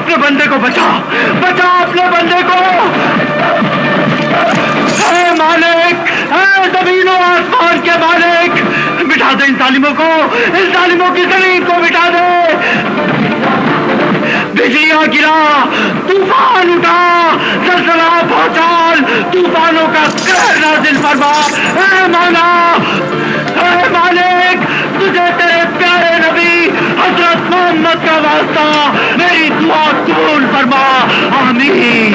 अपने बंदे को बचा, बचा अपने बंदे को। हे मालिक, हे जमीनों आसमान के मालिक, मिटा दे इन जालिमों को, इन जालिमों की जमीन को मिटा दे। बिजलियां गिरा, तूफान उठा, जलजला पहुंचाल, तूफानों का कहर नाजिल फरमा। हे मौला, हे मालिक, तुझे तेरे प्यारे नबी हजरत मोहम्मद का वास्ता, मेरी दुआ कबूल फरमा। आमीन।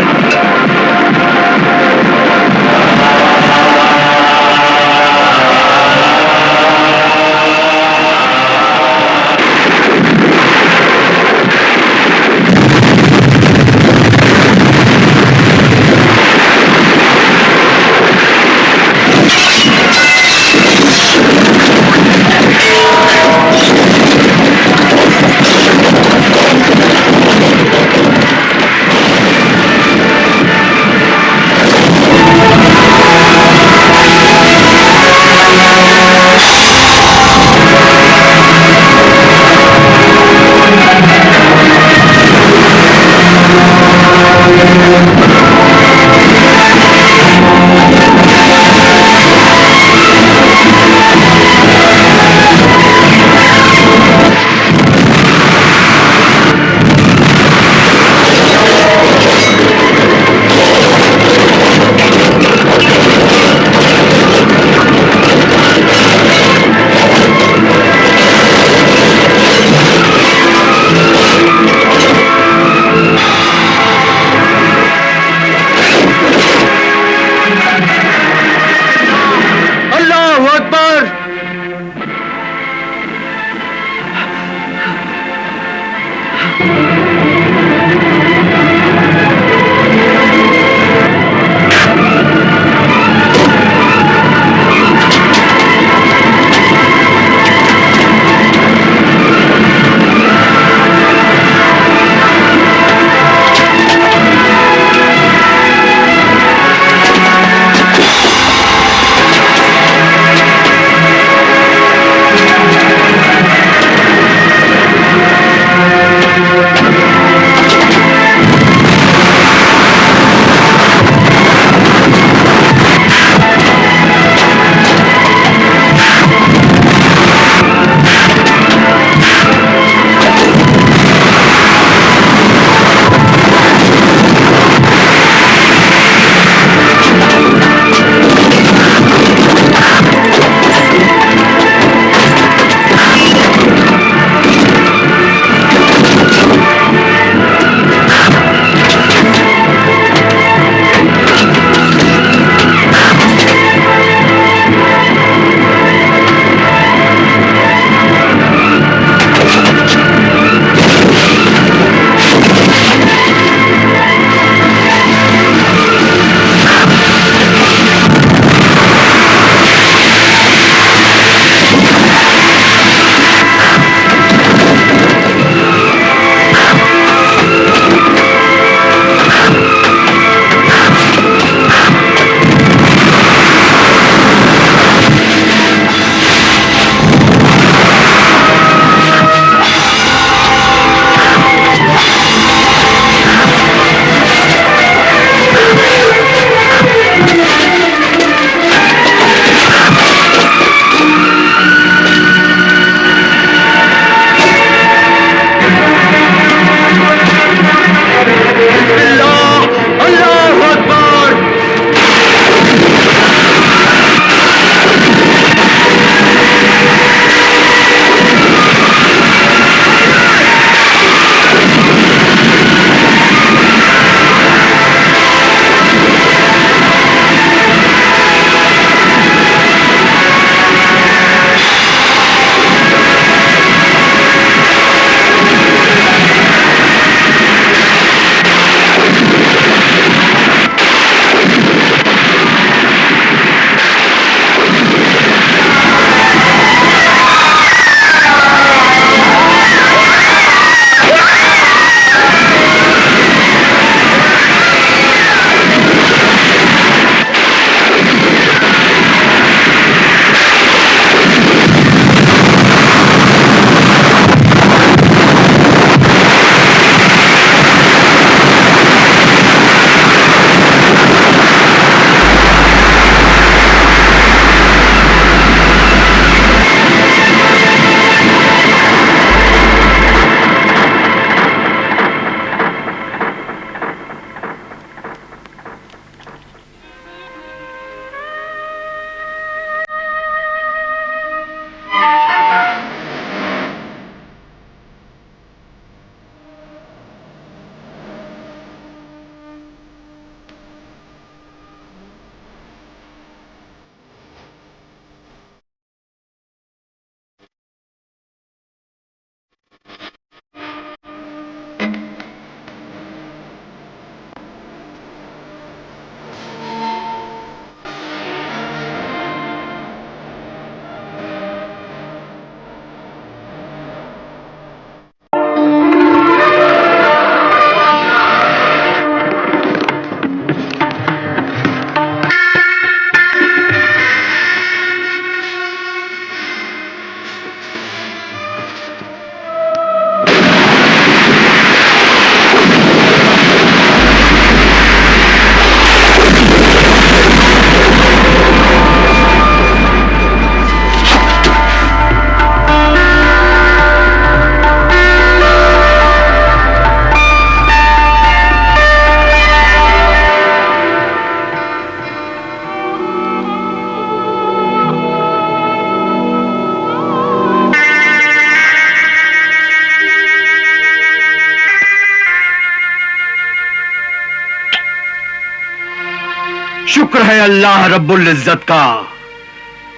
शुक्र है अल्लाह रब्बुल इज्जत का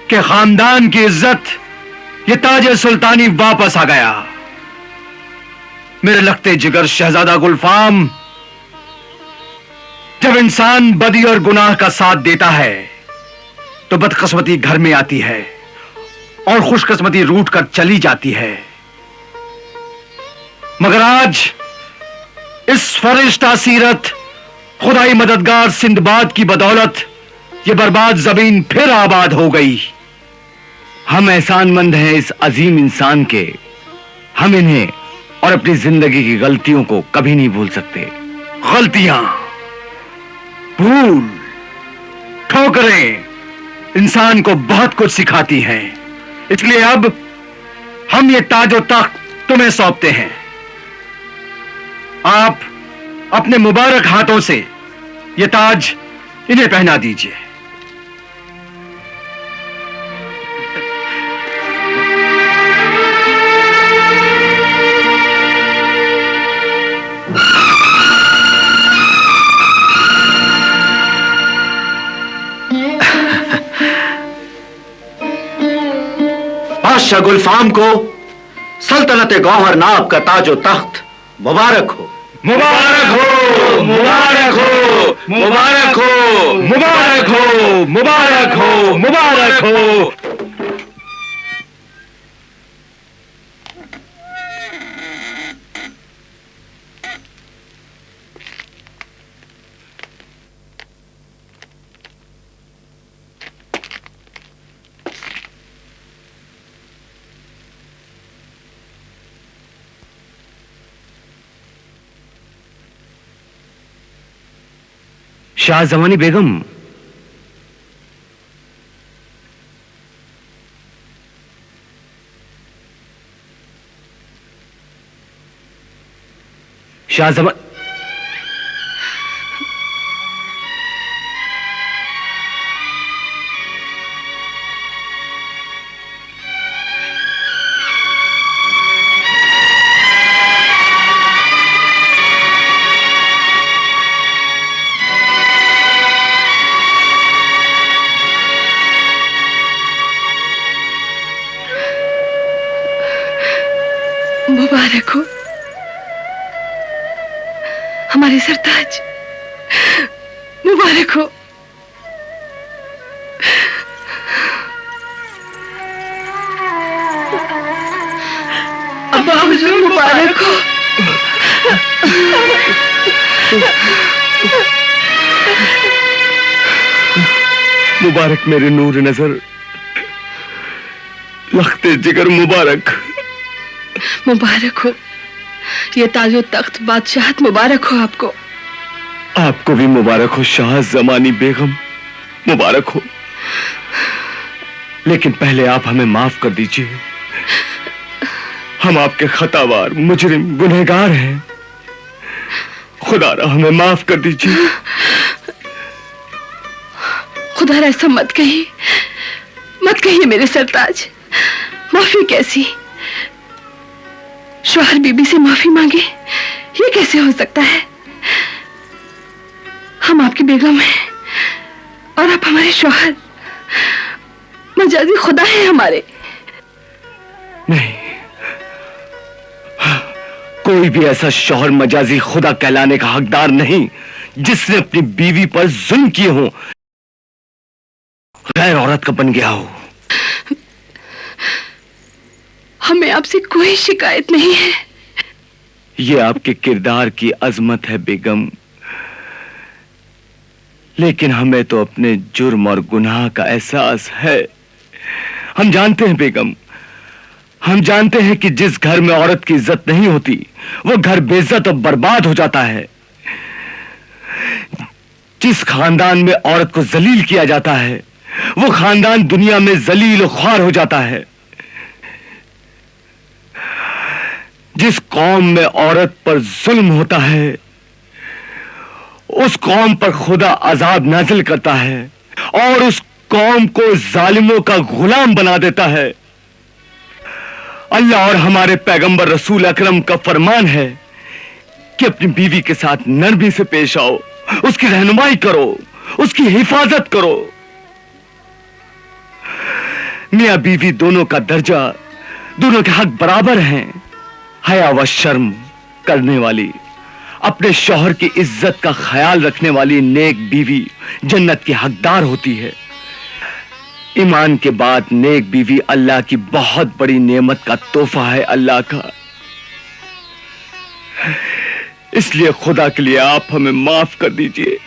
कि खानदान की इज्जत, ये ताज सुल्तानी वापस आ गया। मेरे लगते जिगर शहजादा गुलफाम, जब इंसान बदी और गुनाह का साथ देता है तो बदकिस्मती घर में आती है और खुशकिस्मती रूठ कर चली जाती है। मगर आज इस फरिश्ता सीरत खुदाई मददगार सिंदबाद की बदौलत ये बर्बाद जमीन फिर आबाद हो गई। हम एहसानमंद हैं इस अजीम इंसान के। हम इन्हें और अपनी जिंदगी की गलतियों को कभी नहीं भूल सकते। गलतियां, भूल, ठोकरें इंसान को बहुत कुछ सिखाती हैं। इसलिए अब हम ये ताजो तख्त तुम्हें सौंपते हैं। आप अपने मुबारक हाथों से ये ताज इन्हें पहना दीजिए। बादशाह गुलफाम को सल्तनत गौहर नाब का ताजो तख्त मुबारक हो। मुबारक हो, मुबारक हो, मुबारक हो, मुबारक हो, मुबारक हो, मुबारक हो। शाहजमानी बेगम, शाहजमान, मुबारक हो हमारे सरताज, मुबारक हो। अब्बा हुजूर मुबारक हो। मुबारक मेरे नूर नजर, लख्ते जिगर मुबारक। मुबारक हो ये ताजो तख्त बादशाहत, मुबारक हो आपको। आपको भी मुबारक हो शाह जमानी बेगम, मुबारक हो। लेकिन पहले आप हमें माफ कर दीजिए। हम आपके खतावार, मुजरिम, गुनहगार हैं। खुदारा हमें माफ कर दीजिए। खुदा ऐसा मत कहिए, मत कहिए मेरे सरताज। माफी कैसी? शौहर बीबी से माफी मांगे, ये कैसे हो सकता है? हम आपकी बेगम हैं और आप हमारे शौहर। मजाजी खुदा है हमारे। नहीं, कोई भी ऐसा शौहर मजाजी खुदा कहलाने का हकदार नहीं जिसने अपनी बीवी पर जुल्म किए हो, गैर औरत का बन गया हो। हमें आपसे कोई शिकायत नहीं है। ये आपके किरदार की अजमत है बेगम, लेकिन हमें तो अपने जुर्म और गुनाह का एहसास है। हम जानते हैं बेगम, हम जानते हैं कि जिस घर में औरत की इज्जत नहीं होती वो घर बेइज्जत और बर्बाद हो जाता है। जिस खानदान में औरत को जलील किया जाता है वो खानदान दुनिया में जलील और ख्वार हो जाता है। जिस कौम में औरत पर जुल्म होता है उस कौम पर खुदा अजाब नाजिल करता है और उस कौम को जालिमों का गुलाम बना देता है। अल्लाह और हमारे पैगंबर रसूल अकरम का फरमान है कि अपनी बीवी के साथ नरमी से पेश आओ, उसकी रहनुमाई करो, उसकी हिफाजत करो। मियां बीवी दोनों का दर्जा, दोनों के हक बराबर हैं। हया व शर्म करने वाली, अपने शौहर की इज्जत का ख्याल रखने वाली नेक बीवी जन्नत की हकदार होती है। ईमान के बाद नेक बीवी अल्लाह की बहुत बड़ी नेमत का तोहफा है अल्लाह का। इसलिए खुदा के लिए आप हमें माफ कर दीजिए।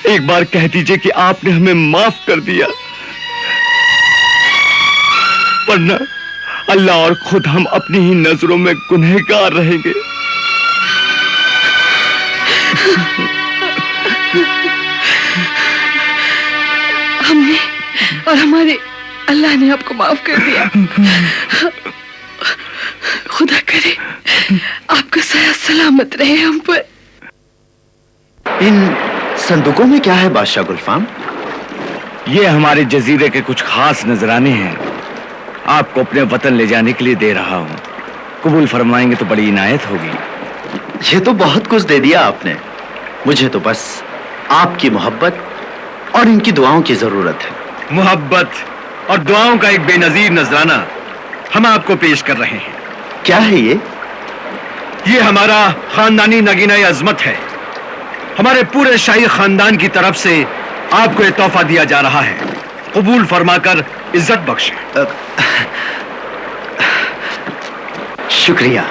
एक बार कह दीजिए कि आपने हमें माफ कर दिया, वरना अल्लाह और खुद हम अपनी ही नजरों में गुनहगार रहेंगे। हमने और हमारे अल्लाह ने आपको माफ कर दिया। खुदा करे आपका साया सलामत रहे हम पर। इन संदूकों में क्या है बादशाह गुलफाम? ये हमारे जजीरे के कुछ खास नजराने हैं, आपको अपने वतन ले जाने के लिए दे रहा हूं। कबूल फरमाएंगे तो बड़ी इनायत होगी। ये तो बहुत कुछ दे दिया आपने। मुझे तो बस आपकी मोहब्बत और इनकी दुआओं की जरूरत है। मोहब्बत और दुआओं का एक बेनजीर नजराना हम आपको पेश कर रहे हैं। क्या है ये? ये हमारा खानदानी नगीना अजमत है। हमारे पूरे शाही खानदान की तरफ से आपको ये तोहफा दिया जा रहा है। कबूल फरमाकर इज्जत बख्शे। शुक्रिया।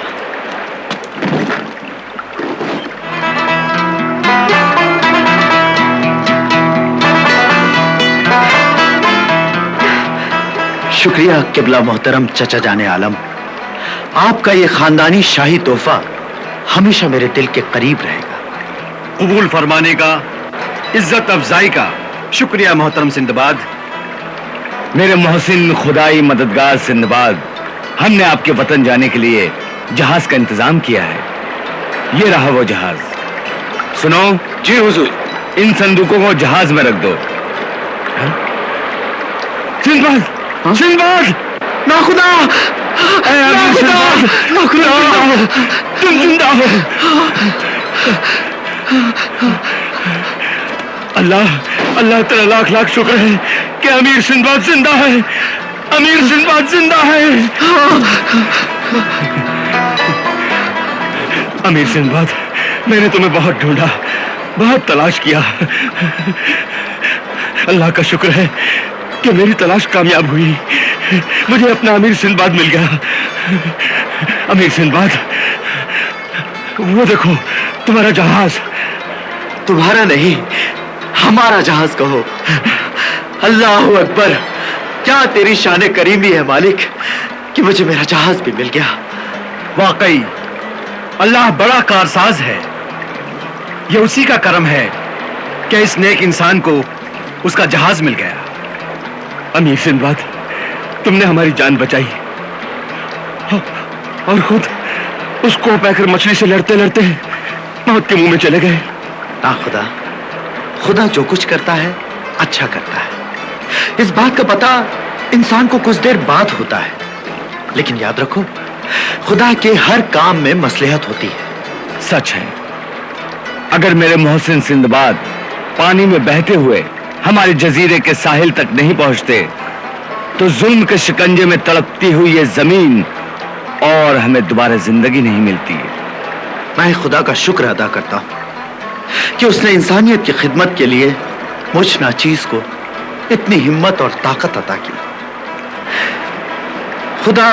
शुक्रिया किबला मोहतरम चचा जाने आलम। आपका ये खानदानी शाही तोहफा हमेशा मेरे दिल के करीब रहेगा। कबूल फरमाने का, इज्जत अफजाई का शुक्रिया मोहतरम सिंदबाद। मेरे मोहसिन खुदाई मददगार सिंदबाद, हमने आपके वतन जाने के लिए जहाज का इंतजाम किया है। ये रहा वो जहाज। सुनो। जी हुजूर। इन संदूकों को जहाज में रख दो। सिंदबाद, सिंदबाद, ना खुदा, ना खुदा, ना खुदा, तुम जिंदा हो। अल्लाह, अल्लाह तेरा लाख लाख शुक्र है कि अमीर सिंदबाद जिंदा है। अमीर सिंदबाद जिंदा है। अमीर सिंदबाद, मैंने तुम्हें बहुत ढूंढा, बहुत तलाश किया। अल्लाह का शुक्र है कि मेरी तलाश कामयाब हुई। मुझे अपना अमीर सिंदबाद मिल गया। अमीर सिंदबाद, वो देखो तुम्हारा जहाज। तुम्हारा नहीं, हमारा जहाज कहो। अल्लाह अकबर, क्या तेरी शान करीमी है मालिक कि मुझे मेरा जहाज भी मिल गया। वाकई अल्लाह बड़ा कारसाज है। यह उसी का करम है कि इस नेक इंसान को उसका जहाज मिल गया। अमीर सिंदबाद, तुमने हमारी जान बचाई और खुद उसको पैकर मछली से लड़ते लड़ते मौत के मुंह में चले गए। ना खुदा, खुदा जो कुछ करता है अच्छा करता है। इस बात का पता इंसान को कुछ देर बाद होता है, लेकिन याद रखो खुदा के हर काम में मसलहत होती है। सच है। अगर मेरे मोहसिन सिंदबाद पानी में बहते हुए हमारे जजीरे के साहिल तक नहीं पहुंचते तो जुल्म के शिकंजे में तड़पती हुई ये जमीन और हमें दोबारा जिंदगी नहीं मिलती। मैं खुदा का शुक्र अदा करता हूं कि उसने इंसानियत की खिदमत के लिए मुझ नाचीज को इतनी हिम्मत और ताकत अता की। खुदा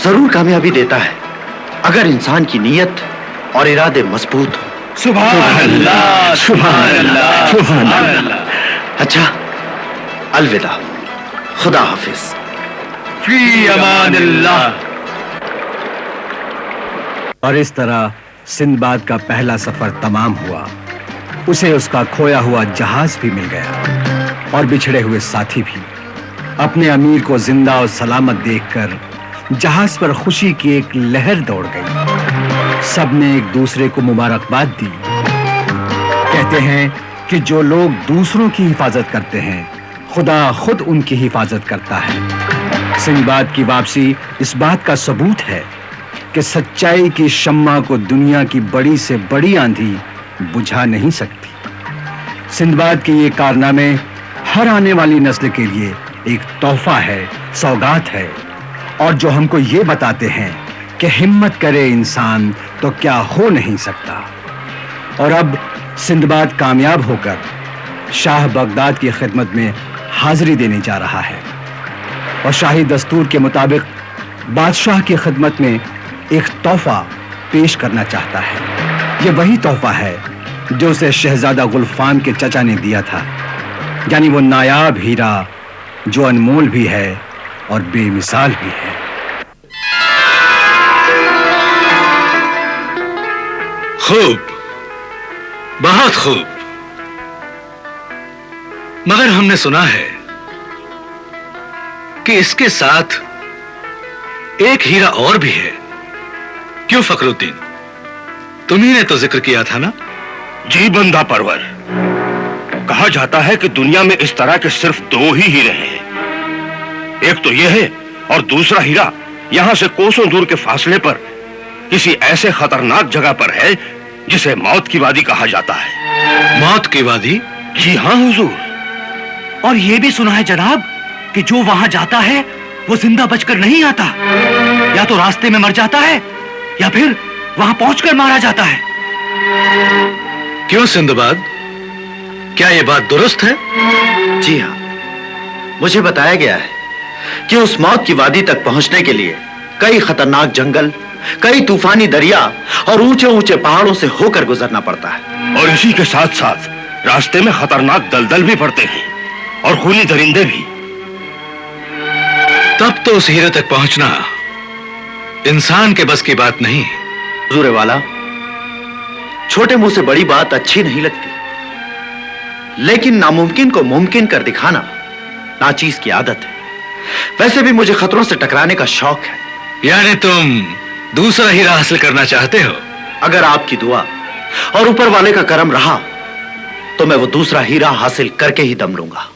जरूर कामयाबी देता है अगर इंसान की नीयत और इरादे मजबूत हो। सुभान अल्लाह, सुभान अल्लाह, सुभान अल्लाह। अच्छा, अलविदा, खुदा हाफिज। फी अमानिल्लाह। और इस तरह सिंदबाद का पहला सफर तमाम हुआ। उसे उसका खोया हुआ जहाज भी मिल गया और बिछड़े हुए साथी भी। अपने अमीर को जिंदा और सलामत देखकर जहाज पर खुशी की एक लहर दौड़ गई। सबने एक दूसरे को मुबारकबाद दी। कहते हैं कि जो लोग दूसरों की हिफाजत करते हैं, खुदा खुद उनकी हिफाजत करता है। सिंदबाद की वापसी इस बात का सबूत है कि सच्चाई की शम्मा को दुनिया की बड़ी से बड़ी आंधी बुझा नहीं सकती। सिंदबाद के ये कारनामे हर आने वाली नस्ल के लिए एक तोहफा है, सौगात है, और जो हमको ये बताते हैं कि हिम्मत करे इंसान तो क्या हो नहीं सकता। और अब सिंदबाद कामयाब होकर शाह बगदाद की खिदमत में हाजिरी देने जा रहा है और शाही दस्तूर के मुताबिक बादशाह की खिदमत में एक तोहफा पेश करना चाहता है। ये वही तोहफा है जो उसे शहजादा गुलफाम के चचा ने दिया था, यानी वो नायाब हीरा जो अनमोल भी है और बेमिसाल भी है। खूब, बहुत खूब। मगर हमने सुना है कि इसके साथ एक हीरा और भी है। क्यों फखरुद्दीन, तुम्ही ने तो जिक्र किया था ना? जी बंदा परवर, कहा जाता है कि दुनिया में इस तरह के सिर्फ 2 ही हीरे हैं। एक तो यह है और दूसरा हीरा यहां से कोसों दूर के फासले पर किसी ऐसे खतरनाक जगह पर है जिसे मौत की वादी कहा जाता है। मौत की वादी? जी हाँ हुजूर। और यह भी सुना है जनाब कि जो वहां जाता है वो जिंदा बचकर नहीं आता, या तो रास्ते में मर जाता है या फिर वहां पहुंचकर मारा जाता है। क्यों सिंदबाद, क्या यह बात दुरुस्त है? जी हाँ, मुझे बताया गया है कि उस मौत की वादी तक पहुंचने के लिए कई खतरनाक जंगल, कई तूफानी दरिया और ऊंचे ऊंचे पहाड़ों से होकर गुजरना पड़ता है। और इसी के साथ साथ रास्ते में खतरनाक दलदल भी पड़ते हैं और खूनी दरिंदे भी। तब तो उस हीरे तक पहुंचना इंसान के बस की बात नहीं। हुजूर वाला, छोटे मुंह से बड़ी बात अच्छी नहीं लगती, लेकिन नामुमकिन को मुमकिन कर दिखाना नाचीज की आदत है। वैसे भी मुझे खतरों से टकराने का शौक है। यानी तुम दूसरा हीरा हासिल करना चाहते हो? अगर आपकी दुआ और ऊपर वाले का करम रहा तो मैं वो दूसरा हीरा हासिल करके ही दम लूंगा।